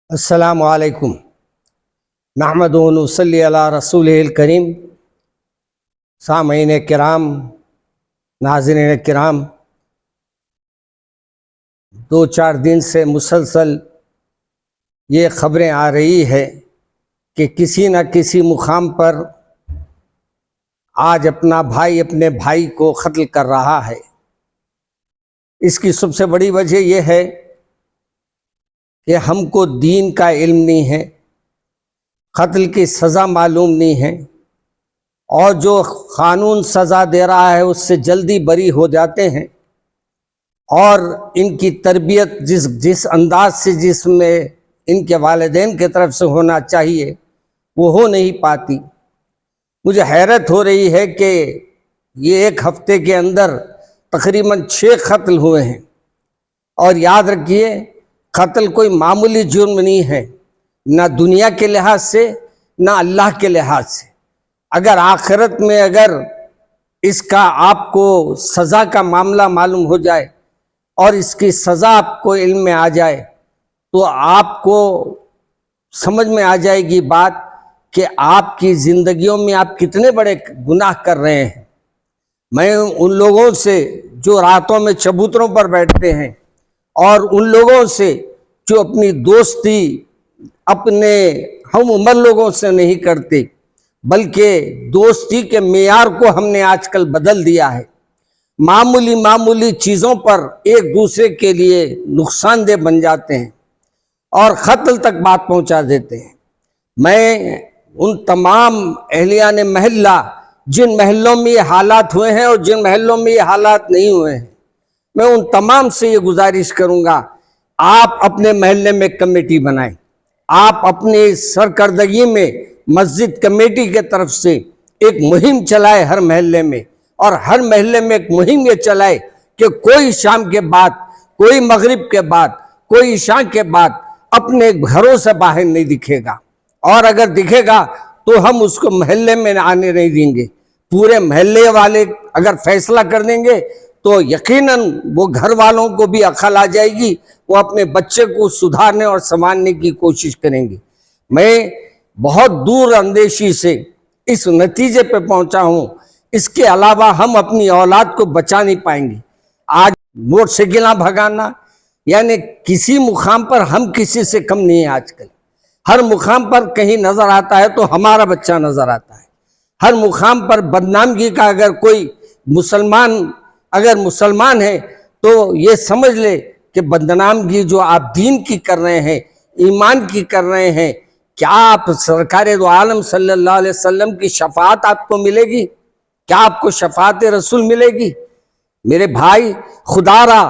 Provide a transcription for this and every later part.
अस्सलामु अलैकुम नहमदु व नसल्ली अला रसूलिल करीम। सामईन किराम, नाज़रीन किराम, 2-4 दिन से मुसलसल ये ख़बरें आ रही है कि किसी न किसी मुकाम पर आज अपना भाई अपने भाई को क़त्ल कर रहा है। इसकी सबसे बड़ी वजह यह है कि हमको दीन का इल्म नहीं है, क़त्ल की सज़ा मालूम नहीं है, और जो क़ानून सज़ा दे रहा है उससे जल्दी बरी हो जाते हैं, और इनकी तरबियत जिस अंदाज से जिसमें इनके वालिदैन की तरफ से होना चाहिए वो हो नहीं पाती। मुझे हैरत हो रही है कि ये एक हफ्ते के अंदर तकरीबन 6 कत्ल हुए हैं। और याद रखिए, कत्ल कोई मामूली जुर्म नहीं है, ना दुनिया के लिहाज से ना अल्लाह के लिहाज से। अगर आखिरत में अगर इसका आपको सज़ा का मामला मालूम हो जाए और इसकी सज़ा आपको इल्म में आ जाए तो आपको समझ में आ जाएगी बात कि आपकी ज़िंदगियों में आप कितने बड़े गुनाह कर रहे हैं। मैं उन लोगों से जो रातों में चबूतरों पर बैठते हैं और उन लोगों से जो अपनी दोस्ती अपने हम उम्र लोगों से नहीं करते, बल्कि दोस्ती के मेयार को हमने आजकल बदल दिया है। मामूली मामूली चीज़ों पर एक दूसरे के लिए नुकसानदेह बन जाते हैं और क़त्ल तक बात पहुंचा देते हैं। मैं उन तमाम अहलियान महल्ला, जिन महल्लों में ये हालात हुए हैं और जिन महल्लों में ये हालात नहीं हुए हैं, मैं उन तमाम से ये गुजारिश करूंगा, आप अपने महल्ले में कमेटी बनाएं। आप अपनी सरकर्दगी में मस्जिद कमेटी के तरफ से एक मुहिम चलाए हर महल्ले में, और हर महल्ले में एक मुहिम ये चलाए कि कोई शाम के बाद, कोई मगरिब के बाद, कोई ईशा के बाद अपने घरों से बाहर नहीं दिखेगा, और अगर दिखेगा तो हम उसको महल्ले में आने नहीं देंगे। पूरे महल्ले वाले अगर फैसला कर देंगे तो यकीनन वो घर वालों को भी अकल आ जाएगी, वो अपने बच्चे को सुधारने और संभालने की कोशिश करेंगे। मैं बहुत दूर अंदेशी से इस नतीजे पे पहुंचा हूं, इसके अलावा हम अपनी औलाद को बचा नहीं पाएंगे। आज मोटरसाइकिल भगाना, यानी किसी मुकाम पर हम किसी से कम नहीं है। आजकल हर मुकाम पर कहीं नजर आता है तो हमारा बच्चा नजर आता है। हर मुकाम पर बदनामगी का, अगर कोई मुसलमान है तो ये समझ ले कि बदनामगी जो आप दीन की कर रहे हैं, ईमान की कर रहे हैं, क्या आप सरकार दो आलम सल्लल्लाहु अलैहि वसल्लम की शफाअत आपको मिलेगी? क्या आपको शफाअत रसूल मिलेगी? मेरे भाई, खुदारा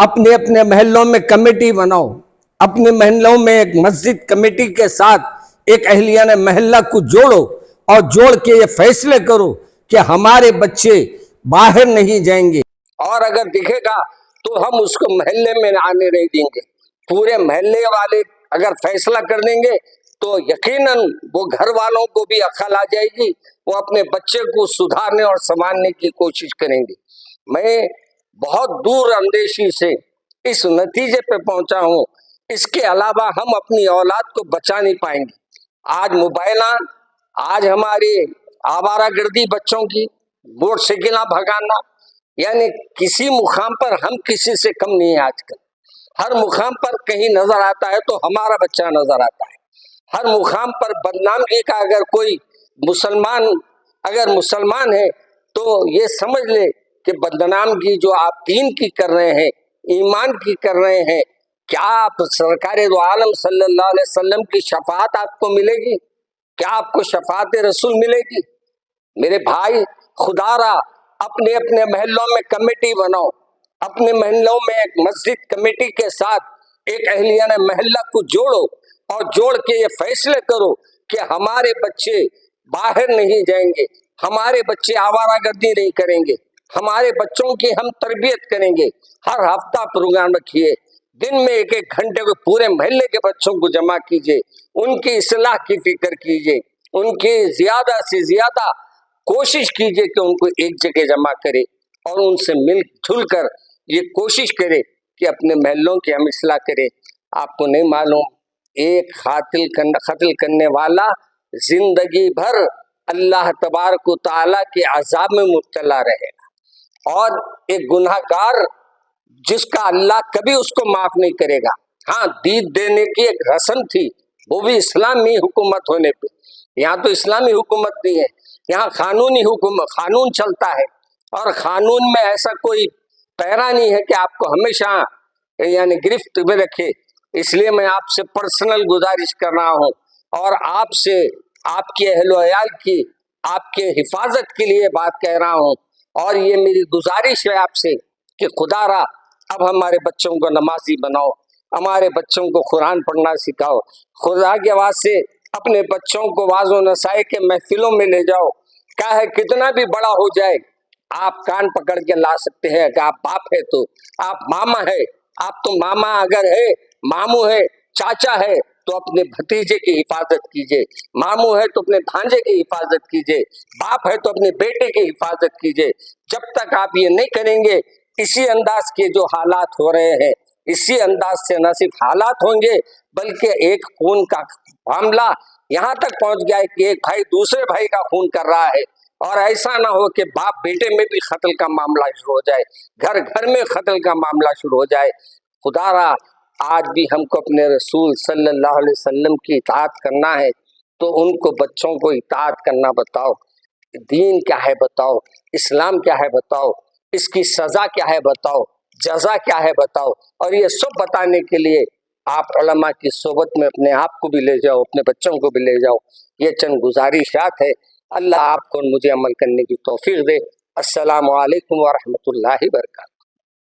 अपने अपने महल्लों में कमेटी बनाओ, अपने महल्लों में एक मस्जिद कमेटी के साथ एक अहलियान महल्ला को जोड़ो और जोड़ के ये फैसले करो कि हमारे बच्चे बाहर नहीं जाएंगे, और अगर दिखेगा तो हम उसको महल्ले में आने नहीं देंगे। पूरे महल्ले वाले अगर फैसला कर देंगे तो यकीनन वो घर वालों को भी अकल आ जाएगी, वो अपने बच्चे को सुधारने और संभालने की कोशिश करेंगे। मैं बहुत दूर अंदेशी से इस नतीजे पे पहुंचा हूं, इसके अलावा हम अपनी औलाद को बचा नहीं पाएंगे। आज मोबाइल, आज हमारे आवारागर्दी बच्चों की, मोटरसाइकिल भगाना, यानी किसी मुकाम पर हम किसी से कम नहीं है। आजकल हर मुकाम पर कहीं नजर आता है तो हमारा बच्चा नजर आता है। हर मुकाम पर बदनामगी का, अगर कोई मुसलमान है तो ये समझ ले कि बदनामगी जो आप दीन की कर रहे हैं, ईमान की कर रहे हैं, क्या आप सरकार दो आलम सल्लल्लाहु अलैहि वसल्लम की शफाअत आपको मिलेगी? क्या आपको शफाअत रसूल मिलेगी? मेरे भाई, खुदारा अपने अपने महल्लों में कमेटी बनाओ, अपने महल्लों में एक मस्जिद कमेटी के साथ एक अहलियान महल्ला को जोड़ो और जोड़ के ये फैसले करो कि हमारे बच्चे बाहर नहीं जाएंगे, हमारे बच्चे आवारागर्दी नहीं करेंगे, हमारे बच्चों की हम तरबियत करेंगे। हर हफ्ता प्रोग्राम रखिए, दिन में 1-1 घंटे को पूरे महल्ले के बच्चों को जमा कीजिए, उनकी इस्लाह की फिक्र कीजिए, उनकी ज्यादा से ज्यादा कोशिश कीजिए कि उनको एक जगह जमा करे और उनसे मिलजुल कर ये कोशिश करे कि अपने महल्लों की हम इस्लाह करें। आपको नहीं मालूम, एक कत्ल करने वाला जिंदगी भर अल्लाह तबारक व तआला के अजाब में मुब्तला रहेगा, और एक गुनहगार जिसका अल्लाह कभी उसको माफ नहीं करेगा। हाँ, दीद देने की एक रस्म थी, वो भी इस्लामी हुकूमत होने पे। यहाँ तो इस्लामी हुकूमत नहीं है, यहाँ कानूनी हुकूमत, कानून चलता है, और कानून में ऐसा कोई पैरा नहीं है कि आपको हमेशा यानी गिरफ्त में रखे। इसलिए मैं आपसे पर्सनल गुजारिश कर रहा हूँ, और आपसे आपके अहलो अयाल की, आपके हिफाजत के लिए बात कह रहा हूँ। और ये मेरी गुजारिश है आपसे कि खुदारा अब हमारे बच्चों को नमाजी बनाओ, हमारे बच्चों को कुरान पढ़ना सिखाओ, खुदा के वास्ते अपने बच्चों को वाज़ो नसाए के महफिलों में ले जाओ। क्या है, कितना भी बड़ा हो जाए आप कान पकड़ के ला सकते हैं कि आप बाप है तो आप मामा है, आप तो मामा अगर है, मामू है, चाचा है तो अपने भतीजे की हिफाजत कीजिए, मामू है तो अपने भांजे की हिफाजत कीजिए, बाप है तो अपने बेटे की हिफाजत कीजिए। जब तक आप ये नहीं करेंगे, इसी अंदाज के जो हालात हो रहे हैं, इसी अंदाज से न सिर्फ हालात होंगे बल्कि एक खून का मामला यहाँ तक पहुंच गया है कि एक भाई दूसरे भाई का खून कर रहा है, और ऐसा ना हो कि बाप बेटे में भी कत्ल का मामला शुरू हो जाए, घर घर में कत्ल का मामला शुरू हो जाए। खुदारा आज भी हमको अपने रसूल सल्लल्लाहु अलैहि वसल्लम की इताअत करना है, तो उनको बच्चों को इताअत करना बताओ, दीन क्या है बताओ, इस्लाम क्या है बताओ, इसकी सज़ा क्या है बताओ, जज़ा क्या है बताओ। और ये सब बताने के लिए आप उलमा की सोबत में अपने आप को भी ले जाओ, अपने बच्चों को भी ले जाओ। ये चंद गुजारिशात है, अल्लाह आपको और मुझे अमल करने की तौफीक दे। अस्सलामु अलैकुम व रहमतुल्लाहि व बरकातहू।